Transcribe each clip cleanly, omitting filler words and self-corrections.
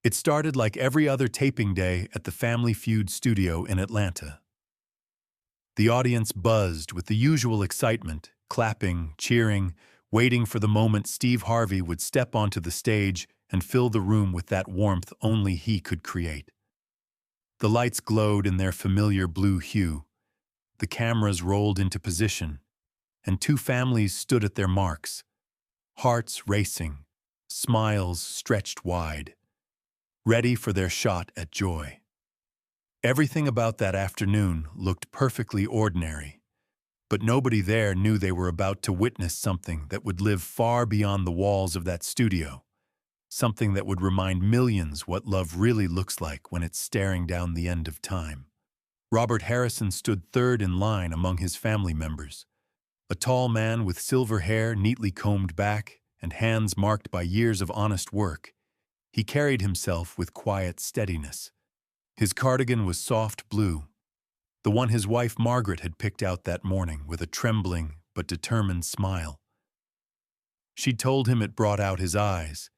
It started like every other taping day at the Family Feud studio in Atlanta. The audience buzzed with the usual excitement, clapping, cheering, waiting for the moment Steve Harvey would step onto the stage and fill the room with that warmth only he could create. The lights glowed in their familiar blue hue, the cameras rolled into position, and two families stood at their marks, hearts racing, smiles stretched wide, ready for their shot at joy. Everything about that afternoon looked perfectly ordinary, but nobody there knew they were about to witness something that would live far beyond the walls of that studio, something that would remind millions what love really looks like when it's staring down the end of time. Robert Harrison stood third in line among his family members, a tall man with silver hair neatly combed back and hands marked by years of honest work. He carried himself with quiet steadiness. His cardigan was soft blue, the one his wife Margaret had picked out that morning with a trembling but determined smile. She'd told him it brought out his eyes,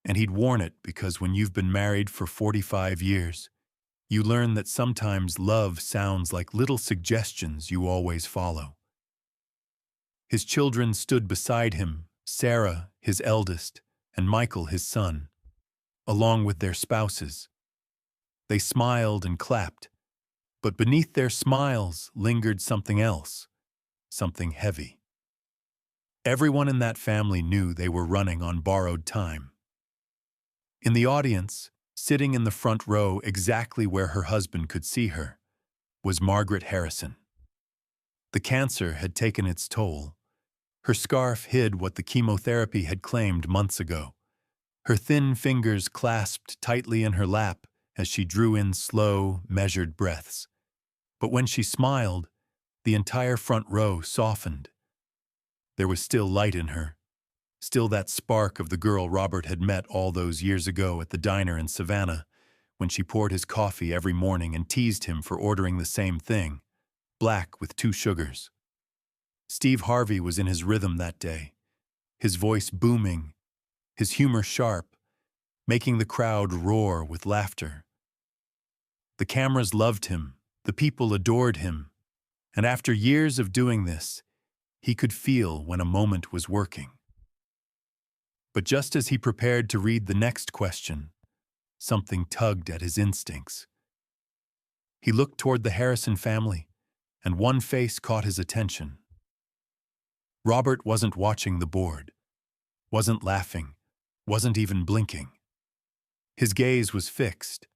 and he'd worn it because when you've been married for 45 years, you learn that sometimes love sounds like little suggestions you always follow. His children stood beside him, Sarah, his eldest, and Michael, his son, along with their spouses. They smiled and clapped, but beneath their smiles lingered something else, something heavy. Everyone in that family knew they were running on borrowed time. In the audience, sitting in the front row exactly where her husband could see her, was Margaret Harrison. The cancer had taken its toll. Her scarf hid what the chemotherapy had claimed months ago. Her thin fingers clasped tightly in her lap as she drew in slow, measured breaths. But when she smiled, the entire front row softened. There was still light in her, still that spark of the girl Robert had met all those years ago at the diner in Savannah, when she poured his coffee every morning and teased him for ordering the same thing, black with 2 sugars. Steve Harvey was in his rhythm that day, his voice booming, his humor sharp, making the crowd roar with laughter. The cameras loved him, the people adored him, and after years of doing this, he could feel when a moment was working. But just as he prepared to read the next question, something tugged at his instincts. He looked toward the Harrison family, and one face caught his attention. Robert wasn't watching the board, wasn't laughing, wasn't even blinking. His gaze was fixed,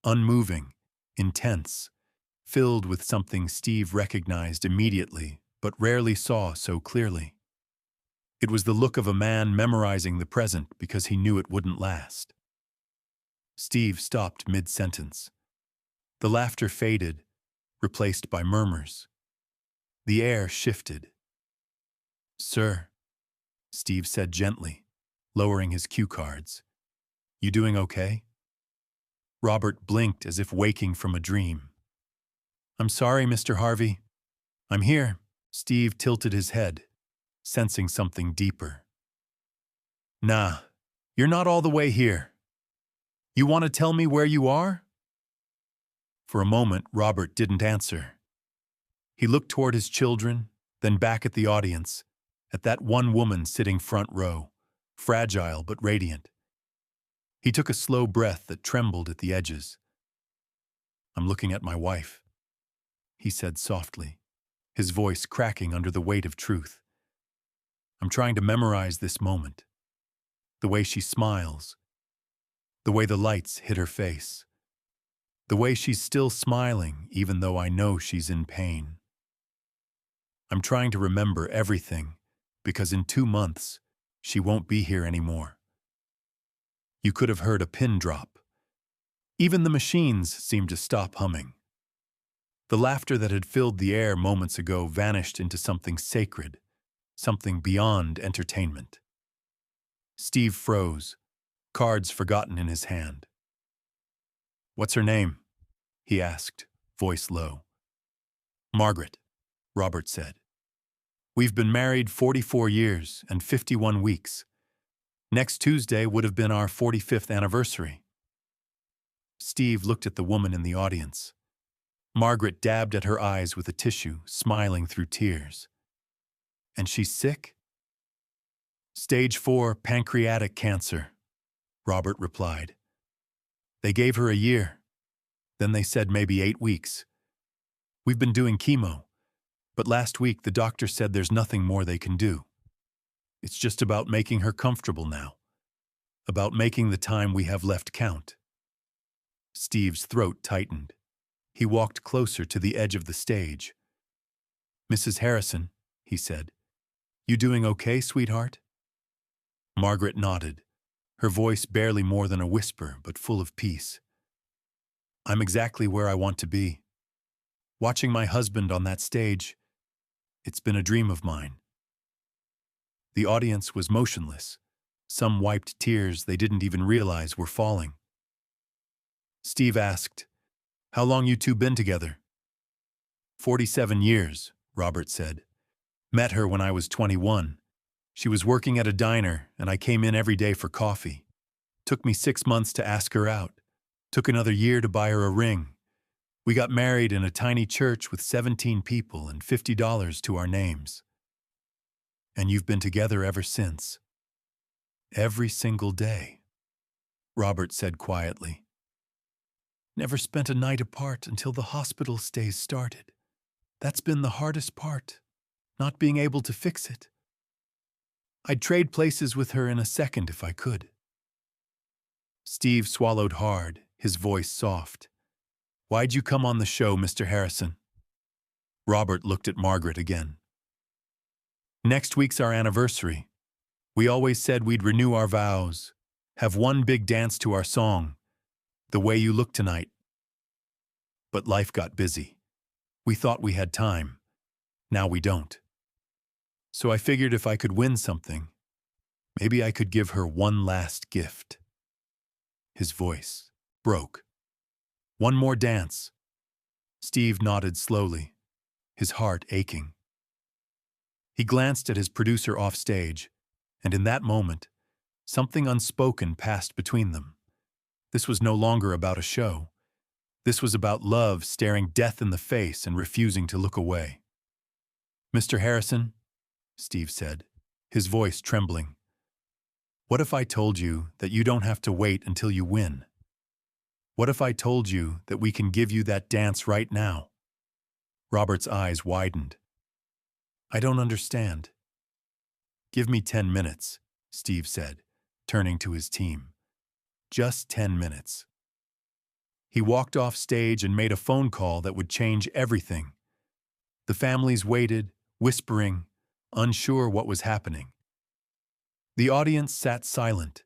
unmoving, intense, filled with something Steve recognized immediately but rarely saw so clearly. It was the look of a man memorizing the present because he knew it wouldn't last. Steve stopped mid-sentence. The laughter faded, replaced by murmurs. The air shifted. "Sir," Steve said gently, lowering his cue cards. "You doing okay?" Robert blinked as if waking from a dream. "I'm sorry, Mr. Harvey. I'm here." Steve tilted his head, sensing something deeper. "Nah, you're not all the way here. You want to tell me where you are?" For a moment, Robert didn't answer. He looked toward his children, then back at the audience, at that one woman sitting front row, fragile but radiant. He took a slow breath that trembled at the edges. "I'm looking at my wife," he said softly, his voice cracking under the weight of truth. "I'm trying to memorize this moment. The way she smiles, the way the lights hit her face, the way she's still smiling even though I know she's in pain. I'm trying to remember everything because in 2 months, she won't be here anymore." You could have heard a pin drop. Even the machines seemed to stop humming. The laughter that had filled the air moments ago vanished into something sacred, something beyond entertainment. Steve froze, cards forgotten in his hand. "What's her name?" he asked, voice low. "Margaret," Robert said. "We've been married 44 years and 51 weeks. Next Tuesday would have been our 45th anniversary." Steve looked at the woman in the audience. Margaret dabbed at her eyes with a tissue, smiling through tears. And she's sick? Stage 4 pancreatic cancer, Robert replied. They gave her a year. Then they said maybe 8 weeks. We've been doing chemo, but last week the doctor said there's nothing more they can do. It's just about making her comfortable now. About making the time we have left count. Steve's throat tightened. He walked closer to the edge of the stage. Mrs. Harrison, he said, you doing okay, sweetheart? Margaret nodded, her voice barely more than a whisper, but full of peace. I'm exactly where I want to be. Watching my husband on that stage, it's been a dream of mine. The audience was motionless. Some wiped tears they didn't even realize were falling. Steve asked, how long you two been together? 47 years, Robert said. Met her when I was 21. She was working at a diner, and I came in every day for coffee. Took me 6 months to ask her out. Took another year to buy her a ring. We got married in a tiny church with 17 people and $50 to our names. And you've been together ever since. Every single day, Robert said quietly. Never spent a night apart until the hospital stays started. That's been the hardest part, not being able to fix it. I'd trade places with her in a second if I could. Steve swallowed hard, his voice soft. Why'd you come on the show, Mr. Harrison? Robert looked at Margaret again. Next week's our anniversary. We always said we'd renew our vows, have one big dance to our song, The Way You Look Tonight. But life got busy. We thought we had time. Now we don't. So I figured if I could win something, maybe I could give her one last gift. His voice broke. One more dance. Steve nodded slowly, his heart aching. He glanced at his producer off stage, and in that moment, something unspoken passed between them. This was no longer about a show. This was about love staring death in the face and refusing to look away. Mr. Harrison, Steve said, his voice trembling, what if I told you that you don't have to wait until you win? What if I told you that we can give you that dance right now? Robert's eyes widened. I don't understand. Give me 10 minutes, Steve said, turning to his team. Just 10 minutes. He walked off stage and made a phone call that would change everything. The families waited, whispering, unsure what was happening. The audience sat silent,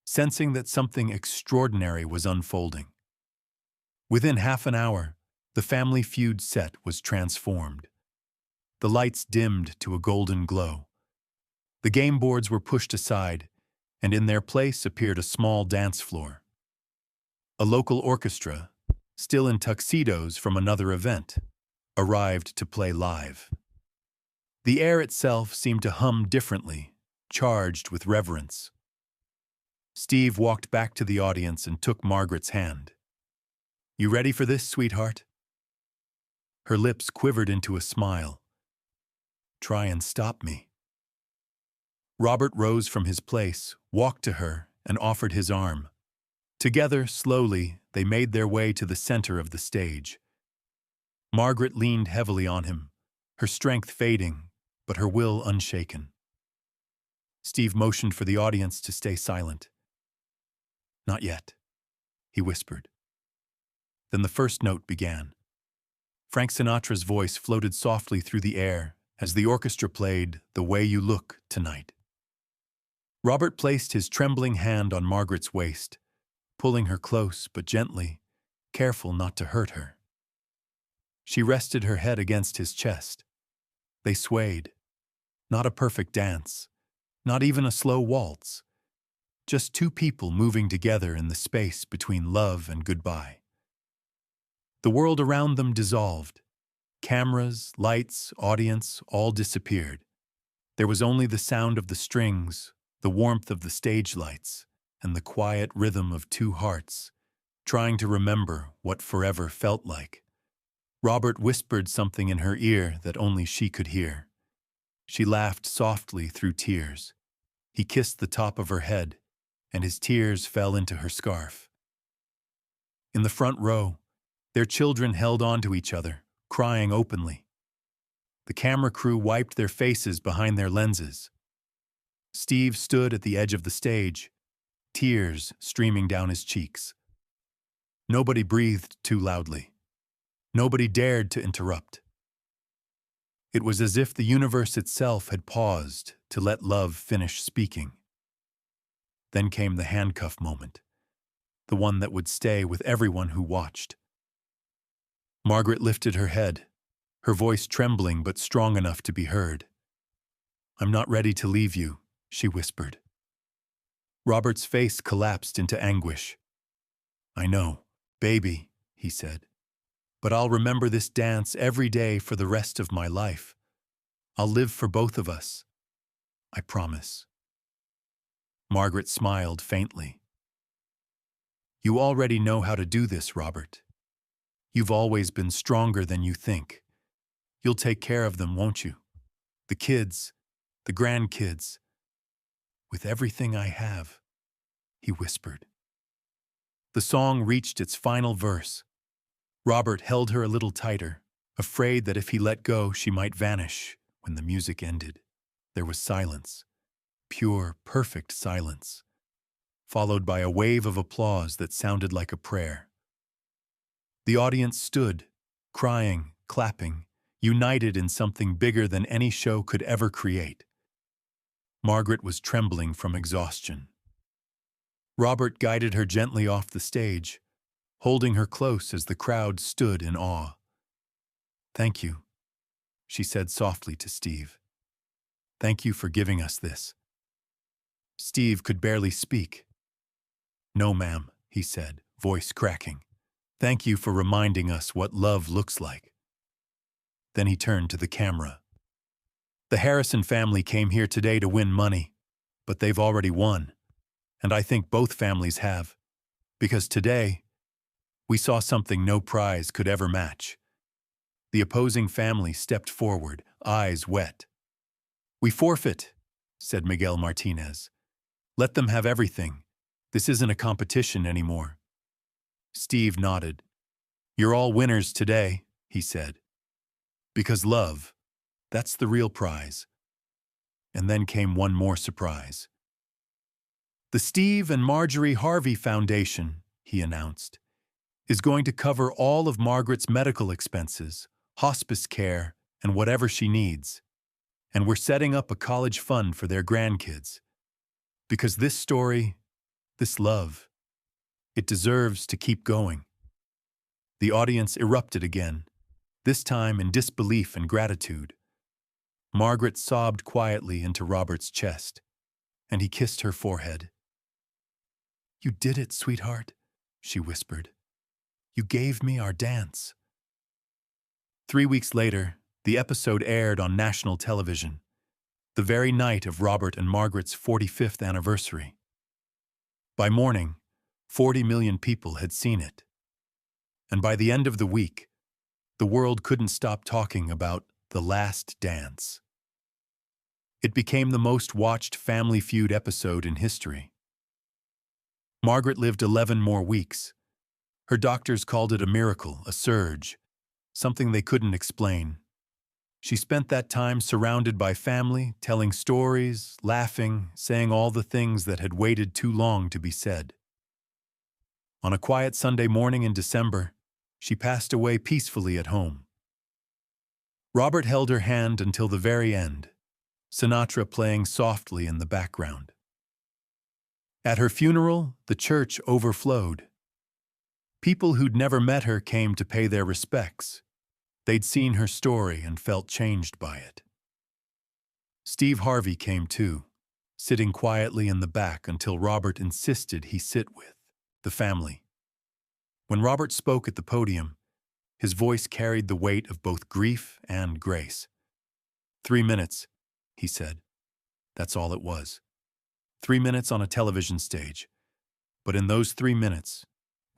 sensing that something extraordinary was unfolding. Within half an hour, the Family Feud set was transformed. The lights dimmed to a golden glow. The game boards were pushed aside, and in their place appeared a small dance floor. A local orchestra, still in tuxedos from another event, arrived to play live. The air itself seemed to hum differently, charged with reverence. Steve walked back to the audience and took Margaret's hand. You ready for this, sweetheart? Her lips quivered into a smile. Try and stop me. Robert rose from his place, walked to her, and offered his arm. Together, slowly, they made their way to the center of the stage. Margaret leaned heavily on him, her strength fading, but her will unshaken. Steve motioned for the audience to stay silent. Not yet, he whispered. Then the first note began. Frank Sinatra's voice floated softly through the air as the orchestra played The Way You Look Tonight. Robert placed his trembling hand on Margaret's waist, pulling her close but gently, careful not to hurt her. She rested her head against his chest. They swayed. Not a perfect dance, not even a slow waltz. Just two people moving together in the space between love and goodbye. The world around them dissolved. Cameras, lights, audience, all disappeared. There was only the sound of the strings, the warmth of the stage lights, and the quiet rhythm of two hearts trying to remember what forever felt like. Robert whispered something in her ear that only she could hear. She laughed softly through tears. He kissed the top of her head, and his tears fell into her scarf. In the front row, their children held on to each other, crying openly. The camera crew wiped their faces behind their lenses. Steve stood at the edge of the stage, tears streaming down his cheeks. Nobody breathed too loudly. Nobody dared to interrupt. It was as if the universe itself had paused to let love finish speaking. Then came the handcuff moment, the one that would stay with everyone who watched. Margaret lifted her head, her voice trembling but strong enough to be heard. "I'm not ready to leave you," she whispered. Robert's face collapsed into anguish. "I know, baby," he said. "But I'll remember this dance every day for the rest of my life. I'll live for both of us. I promise." Margaret smiled faintly. "You already know how to do this, Robert. You've always been stronger than you think. You'll take care of them, won't you? The kids, the grandkids. With everything I have," he whispered. The song reached its final verse. Robert held her a little tighter, afraid that if he let go, she might vanish. When the music ended, there was silence, pure, perfect silence, followed by a wave of applause that sounded like a prayer. The audience stood, crying, clapping, united in something bigger than any show could ever create. Margaret was trembling from exhaustion. Robert guided her gently off the stage, holding her close as the crowd stood in awe. "Thank you," she said softly to Steve. "Thank you for giving us this." Steve could barely speak. "No, ma'am," he said, voice cracking. "Thank you for reminding us what love looks like." Then he turned to the camera. "The Harrison family came here today to win money, but they've already won, and I think both families have, because today we saw something no prize could ever match." The opposing family stepped forward, eyes wet. "We forfeit," said Miguel Martinez. "Let them have everything. This isn't a competition anymore." Steve nodded. "You're all winners today," he said. "Because love, that's the real prize." And then came one more surprise. "The Steve and Marjorie Harvey Foundation," he announced, "is going to cover all of Margaret's medical expenses, hospice care, and whatever she needs. And we're setting up a college fund for their grandkids. Because this story, this love, it deserves to keep going." The audience erupted again, this time in disbelief and gratitude. Margaret sobbed quietly into Robert's chest, and he kissed her forehead. "You did it, sweetheart," she whispered. "You gave me our dance." 3 weeks later, the episode aired on national television, the very night of Robert and Margaret's 45th anniversary. By morning, 40 million people had seen it. And by the end of the week, the world couldn't stop talking about The Last Dance. It became the most watched Family Feud episode in history. Margaret lived 11 more weeks. Her doctors called it a miracle, a surge, something they couldn't explain. She spent that time surrounded by family, telling stories, laughing, saying all the things that had waited too long to be said. On a quiet Sunday morning in December, she passed away peacefully at home. Robert held her hand until the very end, Sinatra playing softly in the background. At her funeral, the church overflowed. People who'd never met her came to pay their respects. They'd seen her story and felt changed by it. Steve Harvey came too, sitting quietly in the back until Robert insisted he sit with the family. When Robert spoke at the podium, his voice carried the weight of both grief and grace. 3 minutes, he said. That's all it was. 3 minutes on a television stage. But in those 3 minutes,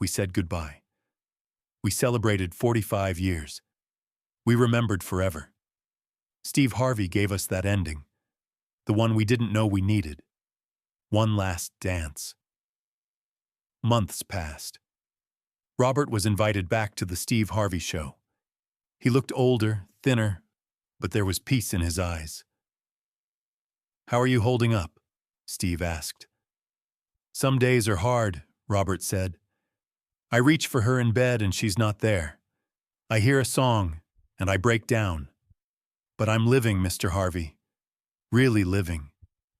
We said goodbye. We celebrated 45 years. We remembered forever. Steve Harvey gave us that ending, the one we didn't know we needed. One last dance. Months passed. Robert was invited back to the Steve Harvey show. He looked older, thinner, but there was peace in his eyes. "How are you holding up?" Steve asked. "Some days are hard," Robert said. "I reach for her in bed and she's not there. I hear a song and I break down. But I'm living, Mr. Harvey. Really living,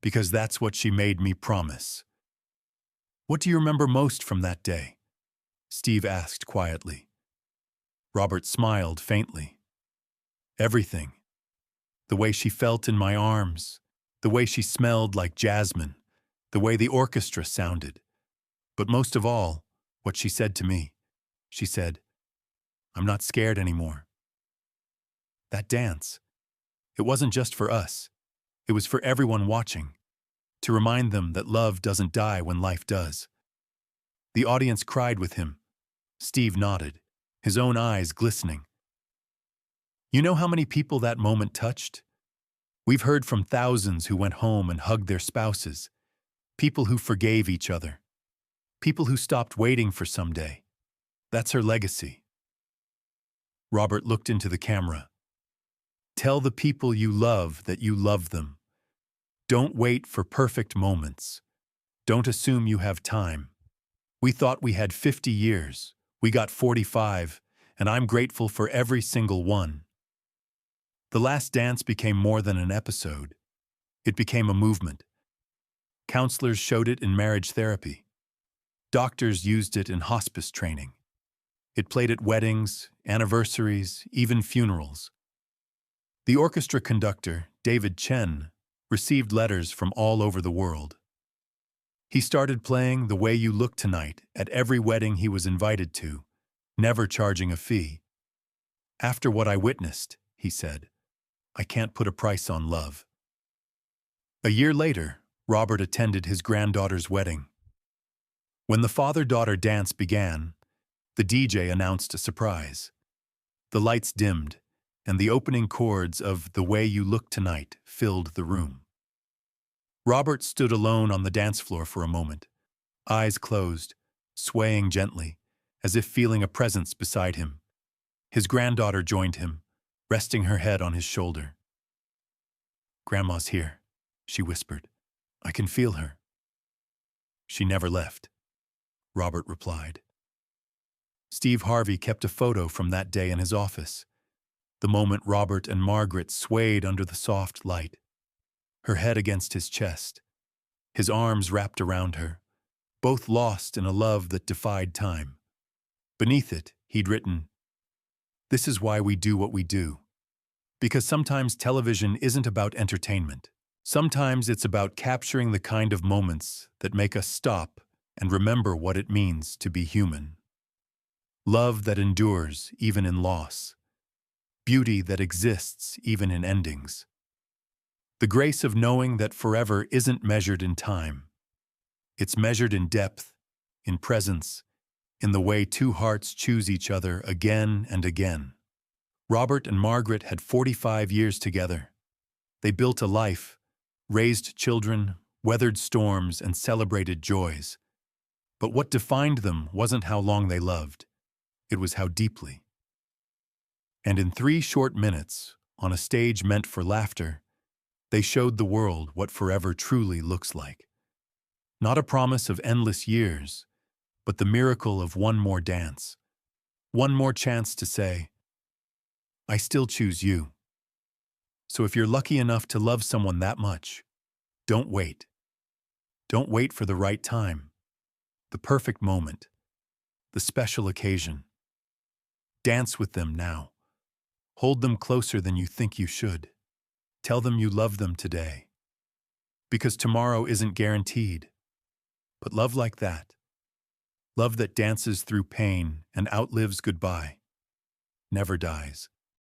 because that's what she made me promise." "What do you remember most from that day?" Steve asked quietly. Robert smiled faintly. "Everything. The way she felt in my arms, the way she smelled like jasmine, the way the orchestra sounded. But most of all, what she said to me. She said, 'I'm not scared anymore.' That dance, it wasn't just for us. It was for everyone watching, to remind them that love doesn't die when life does." The audience cried with him. Steve nodded, his own eyes glistening. "You know how many people that moment touched? We've heard from thousands who went home and hugged their spouses, people who forgave each other, people who stopped waiting for someday. That's her legacy." Robert looked into the camera. "Tell the people you love that you love them. Don't wait for perfect moments. Don't assume you have time. We thought we had 50 years. We got 45, and I'm grateful for every single one." The last dance became more than an episode. It became a movement. Counselors showed it in marriage therapy. Doctors used it in hospice training. It played at weddings, anniversaries, even funerals. The orchestra conductor, David Chen, received letters from all over the world. He started playing "The Way You Look Tonight" at every wedding he was invited to, never charging a fee. "After what I witnessed," he said, "I can't put a price on love." A year later, Robert attended his granddaughter's wedding. When the father-daughter dance began, the DJ announced a surprise. The lights dimmed, and the opening chords of "The Way You Look Tonight" filled the room. Robert stood alone on the dance floor for a moment, eyes closed, swaying gently, as if feeling a presence beside him. His granddaughter joined him, resting her head on his shoulder. "Grandma's here," she whispered. "I can feel her." "She never left," Robert replied. Steve Harvey kept a photo from that day in his office, the moment Robert and Margaret swayed under the soft light, her head against his chest, his arms wrapped around her, both lost in a love that defied time. Beneath it, he'd written, "This is why we do what we do. Because sometimes television isn't about entertainment. Sometimes it's about capturing the kind of moments that make us stop and remember what it means to be human. Love that endures even in loss. Beauty that exists even in endings. The grace of knowing that forever isn't measured in time. It's measured in depth, in presence, in the way two hearts choose each other again and again." Robert and Margaret had 45 years together. They built a life, raised children, weathered storms, and celebrated joys. But what defined them wasn't how long they loved. It was how deeply. And in 3 short minutes, on a stage meant for laughter, they showed the world what forever truly looks like. Not a promise of endless years, but the miracle of one more dance. One more chance to say, "I still choose you." So if you're lucky enough to love someone that much, don't wait. Don't wait for the right time, the perfect moment, the special occasion. Dance with them now. Hold them closer than you think you should. Tell them you love them today. Because tomorrow isn't guaranteed. But love like that, love that dances through pain and outlives goodbye, never dies.